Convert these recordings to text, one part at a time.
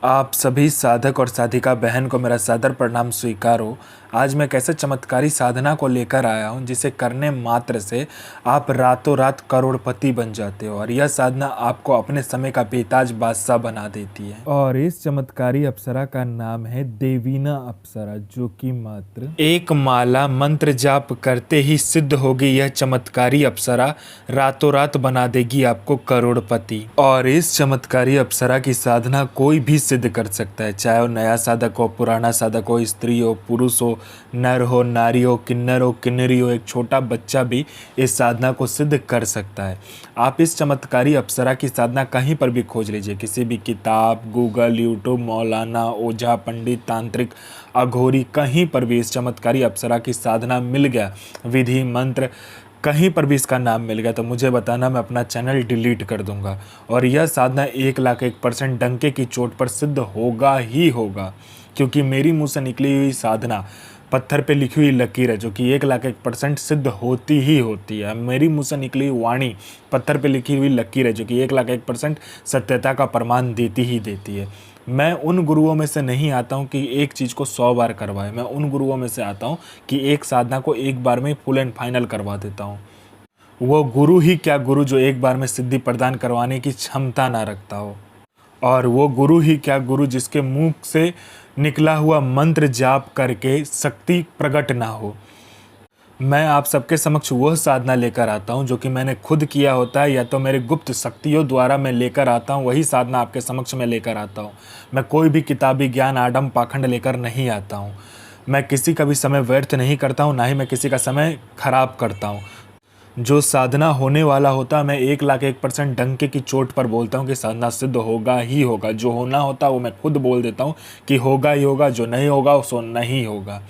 आप सभी साधक और साधिका बहन को मेरा सादर प्रणाम स्वीकारो। आज मैं कैसे चमत्कारी साधना को लेकर आया हूँ जिसे करने मात्र से आप रातों रात करोड़पति बन जाते हो और यह साधना आपको अपने समय का बेताज बादशाह बना देती है। और इस चमत्कारी अप्सरा का नाम है देवीना अप्सरा, जो कि मात्र एक माला मंत्र जाप करते ही सिद्ध होगी। यह चमत्कारी अप्सरा रातों रात बना देगी आपको करोड़पति। और इस चमत्कारी अप्सरा की साधना कोई भी सिद्ध कर सकता है, चाहे वो नया साधक हो, पुराना साधक हो, स्त्री हो, पुरुष हो, नर हो, नारी हो, किन्नर हो, किन्नरी हो, एक छोटा बच्चा भी इस साधना को सिद्ध कर सकता है। आप इस चमत्कारी अप्सरा की साधना कहीं पर भी खोज लीजिए, किसी भी किताब, गूगल, यूट्यूब, मौलाना, ओझा, पंडित, तांत्रिक, अघोरी, कहीं पर भी इस चमत्कारी अप्सरा की साधना मिल गया, विधि मंत्र कहीं पर भी इसका नाम मिल गया तो मुझे बताना, मैं अपना चैनल डिलीट कर दूंगा। और यह साधना 1,01% डंके की चोट पर सिद्ध होगा ही होगा, क्योंकि मेरी मुंह से निकली हुई साधना पत्थर पे लिखी हुई लकीर है, जो कि 1,01% सिद्ध होती ही होती है। मेरी मुंह से निकली हुई वाणी पत्थर पे लिखी हुई लकीर है, जो कि 1,01% सत्यता का प्रमाण देती ही देती है। मैं उन गुरुओं में से नहीं आता हूँ कि एक चीज़ को 100 बार करवाए। मैं उन गुरुओं में से आता हूँ कि एक साधना को एक बार में फुल एंड फाइनल करवा देता हूँ। वो गुरु ही क्या गुरु जो एक बार में सिद्धि प्रदान करवाने की क्षमता ना रखता हो, और वो गुरु ही क्या गुरु जिसके मुंह से निकला हुआ मंत्र जाप करके शक्ति प्रकट ना हो। मैं आप सबके समक्ष वह साधना लेकर आता हूं जो कि मैंने खुद किया होता है, या तो मेरे गुप्त शक्तियों द्वारा मैं लेकर आता हूं, वही साधना आपके समक्ष में लेकर आता हूं। मैं कोई भी किताबी ज्ञान, आडम पाखंड लेकर नहीं आता हूं। मैं किसी का भी समय व्यर्थ नहीं करता हूं, ना ही मैं किसी का समय खराब करता हूं। जो साधना होने वाला होता है, मैं 1,01% डंके की चोट पर बोलता हूँ कि साधना सिद्ध होगा ही होगा। जो होना होता है वो मैं खुद बोल देता हूँ कि होगा ही होगा, जो नहीं होगा सो नहीं होगा।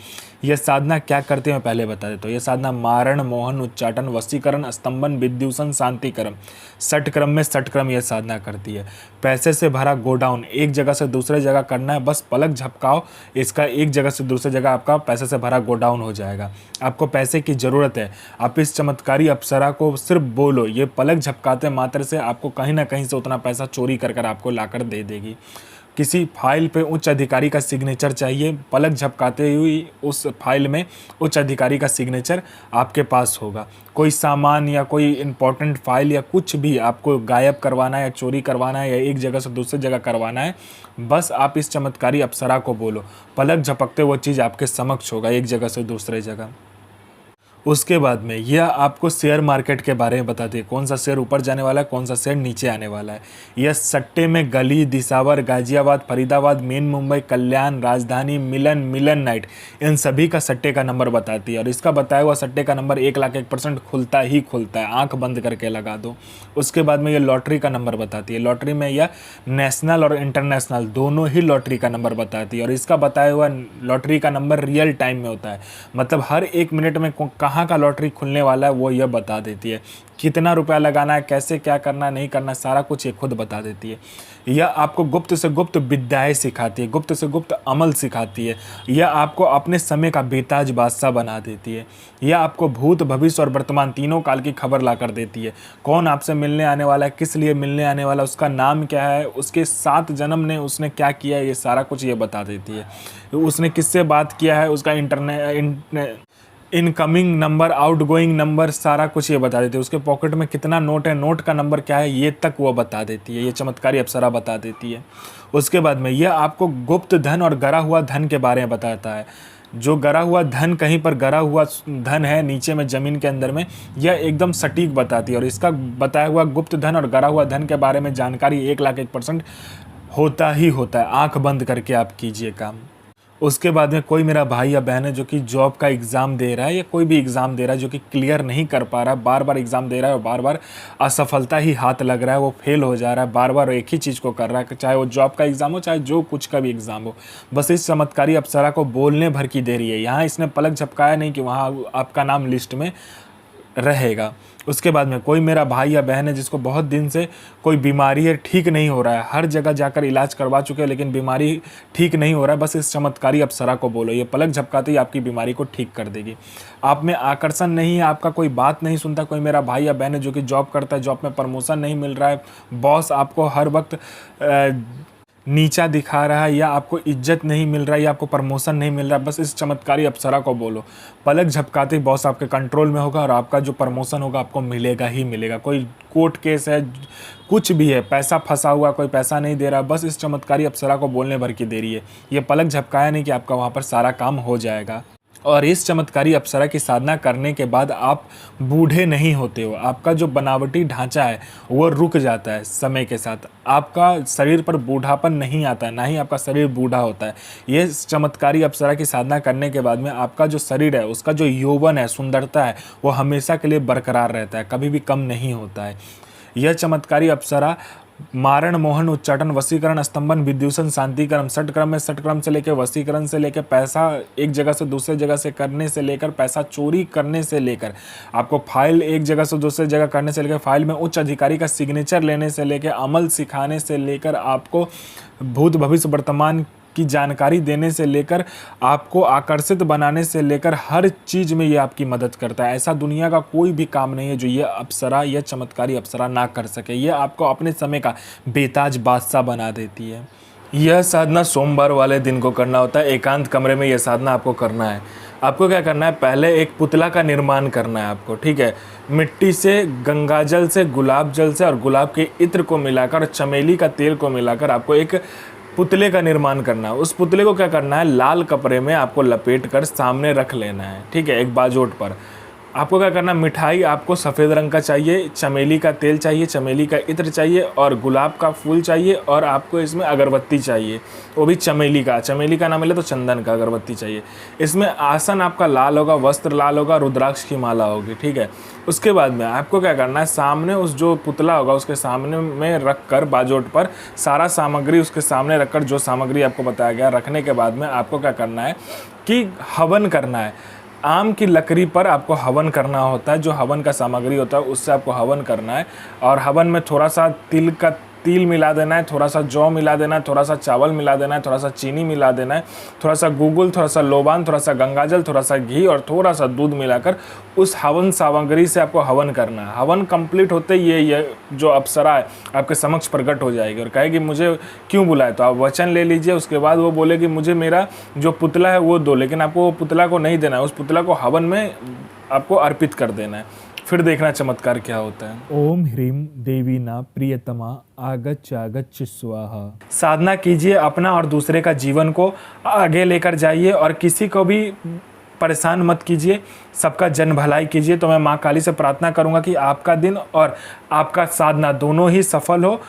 यह साधना क्या करती है मैं पहले बता देता हूँ। यह साधना मारण, मोहन, उच्चाटन, वशीकरण, स्तंभन, विद्युषण, शांतिक्रम, षटक्रम में षटक्रम यह साधना करती है। पैसे से भरा गोडाउन एक जगह से दूसरे जगह करना है, बस पलक झपकाओ, इसका एक जगह से दूसरी जगह आपका पैसे से भरा गोडाउन हो जाएगा। आपको पैसे की ज़रूरत है, आप इस चमत्कारी अप्सरा को सिर्फ बोलो, ये पलक झपकाते मात्र से आपको कहीं ना कहीं से उतना पैसा चोरी कर कर आपको लाकर दे देगी। किसी फाइल पे उच्च अधिकारी का सिग्नेचर चाहिए, पलक झपकाते हुई उस फाइल में उच्च अधिकारी का सिग्नेचर आपके पास होगा। कोई सामान या कोई इम्पोर्टेंट फाइल या कुछ भी आपको गायब करवाना है या चोरी करवाना है या एक जगह से दूसरी जगह करवाना है, बस आप इस चमत्कारी अप्सरा को बोलो, पलक झपकते वो चीज़ आपके समक्ष होगा एक जगह से दूसरे जगह। उसके बाद में यह आपको शेयर मार्केट के बारे में बताती है, कौन सा शेयर ऊपर जाने वाला है, कौन सा शेयर नीचे आने वाला है। यह सट्टे में गली, दिसावर, गाजियाबाद, फरीदाबाद, मेन मुंबई, कल्याण, राजधानी, मिलन नाइट, इन सभी का सट्टे का नंबर बताती है। और इसका बताया हुआ सट्टे का नंबर 1,01% खुलता ही खुलता है, आंख बंद करके लगा दो। उसके बाद में यह लॉटरी का नंबर बताती है। लॉटरी में यह नेशनल और इंटरनेशनल दोनों ही लॉटरी का नंबर बताती है। और इसका बताया हुआ लॉटरी का नंबर रियल टाइम में होता है, मतलब हर 1 मिनट में कहाँ का लॉटरी खुलने वाला है वो यह बता देती है। कितना रुपया लगाना है, कैसे क्या करना नहीं करना, सारा कुछ ये खुद बता देती है। यह आपको गुप्त से गुप्त विद्याएं सिखाती है, गुप्त से गुप्त अमल सिखाती है। यह आपको अपने समय का बेताज बादशाह बना देती है। यह आपको भूत, भविष्य और वर्तमान तीनों काल की खबर ला कर देती है। कौन आपसे मिलने आने वाला है, किस लिए मिलने आने वाला है, उसका नाम क्या है, उसके 7 जन्म ने उसने क्या किया है, ये सारा कुछ ये बता देती है। उसने किससे बात किया है, उसका इनकमिंग नंबर, आउटगोइंग नंबर, सारा कुछ ये बता देती है। उसके पॉकेट में कितना नोट है, नोट का नंबर क्या है, ये तक वो बता देती है। ये चमत्कारी अप्सरा बता देती है। उसके बाद में यह आपको गुप्त धन और गरा हुआ धन के बारे में बताता है। जो गरा हुआ धन, कहीं पर गरा हुआ धन है नीचे में ज़मीन के अंदर में, यह एकदम सटीक बताती है। और इसका बताया हुआ गुप्त धन और गरा हुआ धन के बारे में जानकारी 1,01% होता ही होता है। आँख बंद करके आप कीजिए काम। उसके बाद में कोई मेरा भाई या बहन है जो कि जॉब का एग्ज़ाम दे रहा है या कोई भी एग्ज़ाम दे रहा है, जो कि क्लियर नहीं कर पा रहा है, बार बार एग्ज़ाम दे रहा है और बार बार असफलता ही हाथ लग रहा है, वो फेल हो जा रहा है, बार बार एक ही चीज़ को कर रहा है, चाहे वो जॉब का एग्ज़ाम हो, चाहे जो कुछ का भी एग्ज़ाम हो। बस इस चमत्कारी अप्सरा को बोलने भर की देरी है। यहाँ इसने पलक झपकाया नहीं कि वहाँ आपका नाम लिस्ट में रहेगा। उसके बाद में कोई मेरा भाई या बहन है जिसको बहुत दिन से कोई बीमारी है, ठीक नहीं हो रहा है, हर जगह जाकर इलाज करवा चुके हैं लेकिन बीमारी ठीक नहीं हो रहा है, बस इस चमत्कारी अप्सरा को बोलो, ये पलक झपकाते ही आपकी बीमारी को ठीक कर देगी। आप में आकर्षण नहीं है, आपका कोई बात नहीं सुनता, कोई मेरा भाई या बहन है जो कि जॉब करता है, जॉब में प्रमोशन नहीं मिल रहा है, बॉस आपको हर वक्त नीचा दिखा रहा है या आपको इज्जत नहीं मिल रहा है या आपको प्रमोशन नहीं मिल रहा है, बस इस चमत्कारी अप्सरा को बोलो, पलक झपकाते ही बॉस आपके कंट्रोल में होगा और आपका जो प्रमोशन होगा आपको मिलेगा ही मिलेगा। कोई कोर्ट केस है, कुछ भी है, पैसा फंसा हुआ, कोई पैसा नहीं दे रहा, बस इस चमत्कारी अप्सरा को बोलने भर की देरी है। ये पलक झपकाया नहीं कि आपका वहाँ पर सारा काम हो जाएगा। और इस चमत्कारी अप्सरा की साधना करने के बाद आप बूढ़े नहीं होते हो। आपका जो बनावटी ढांचा है वो रुक जाता है समय के साथ। आपका शरीर पर बूढ़ापन नहीं आता है, ना ही आपका शरीर बूढ़ा होता है। ये चमत्कारी अप्सरा की साधना करने के बाद में आपका जो शरीर है, उसका जो यौवन है, सुंदरता है, वो हमेशा के लिए बरकरार रहता है, कभी भी कम नहीं होता है। यह चमत्कारी अप्सरा मारण, मोहन, उच्चाटन, वशीकरण, स्तंभन, विद्यूषण, शांतिकरण, षटक्रम में षटक्रम से लेकर वशीकरण से लेकर पैसा एक जगह से दूसरे जगह से करने से लेकर पैसा चोरी करने से लेकर आपको फाइल एक जगह से दूसरे जगह करने से लेकर फाइल में उच्च अधिकारी का सिग्नेचर लेने से लेकर अमल सिखाने से लेकर आपको भूत भविष्य वर्तमान की जानकारी देने से लेकर आपको आकर्षित बनाने से लेकर हर चीज़ में ये आपकी मदद करता है। ऐसा दुनिया का कोई भी काम नहीं है जो ये अप्सरा, यह चमत्कारी अप्सरा ना कर सके। ये आपको अपने समय का बेताज बादशाह बना देती है। यह साधना सोमवार वाले दिन को करना होता है। एकांत कमरे में यह साधना आपको करना है। आपको क्या करना है, पहले एक पुतला का निर्माण करना है आपको, ठीक है। मिट्टी से, गंगाजल से, गुलाब जल से और गुलाब के इत्र को मिलाकर, चमेली का तेल को मिलाकर आपको एक पुतले का निर्माण करना है। उस पुतले को क्या करना है, लाल कपड़े में आपको लपेट कर सामने रख लेना है, ठीक है, एक बाजोट पर। आपको क्या करना, मिठाई आपको सफ़ेद रंग का चाहिए, चमेली का तेल चाहिए, चमेली का इत्र चाहिए और गुलाब का फूल चाहिए और आपको इसमें अगरबत्ती चाहिए, वो भी चमेली का ना मिले तो चंदन का अगरबत्ती चाहिए। इसमें आसन आपका लाल होगा, वस्त्र लाल होगा, रुद्राक्ष की माला होगी, ठीक है। उसके बाद में आपको क्या करना है, सामने उस जो पुतला होगा उसके सामने में रख कर बाजोट पर सारा सामग्री उसके सामने रखकर, जो सामग्री आपको बताया गया रखने के बाद में आपको क्या करना है कि हवन करना है। आम की लकड़ी पर आपको हवन करना होता है। जो हवन का सामग्री होता है उससे आपको हवन करना है और हवन में थोड़ा सा तिल मिला देना है, थोड़ा सा जौ मिला देना है, थोड़ा सा चावल मिला देना है, थोड़ा सा चीनी मिला देना है, थोड़ा सा गूगल, थोड़ा सा लोबान, थोड़ा सा गंगाजल, थोड़ा सा घी और थोड़ा सा दूध मिलाकर उस हवन सामग्री से आपको हवन करना है। हवन कंप्लीट होते ही ये जो अप्सरा है आपके समक्ष प्रकट हो जाएगी और कहेगी मुझे क्यों बुलाए। तो आप वचन ले लीजिए। उसके बाद वो बोलेगी मुझे मेरा जो पुतला है वो दो, लेकिन आपको वो पुतला को नहीं देना है, उस पुतला को हवन में आपको अर्पित कर देना है। फिर देखना चमत्कार क्या होता है। ओम ह्रीम देवीना प्रियतमा आगच्छ स्वाहा। साधना कीजिए, अपना और दूसरे का जीवन को आगे लेकर जाइए और किसी को भी परेशान मत कीजिए, सबका जन भलाई कीजिए। तो मैं माँ काली से प्रार्थना करूँगा कि आपका दिन और आपका साधना दोनों ही सफल हो।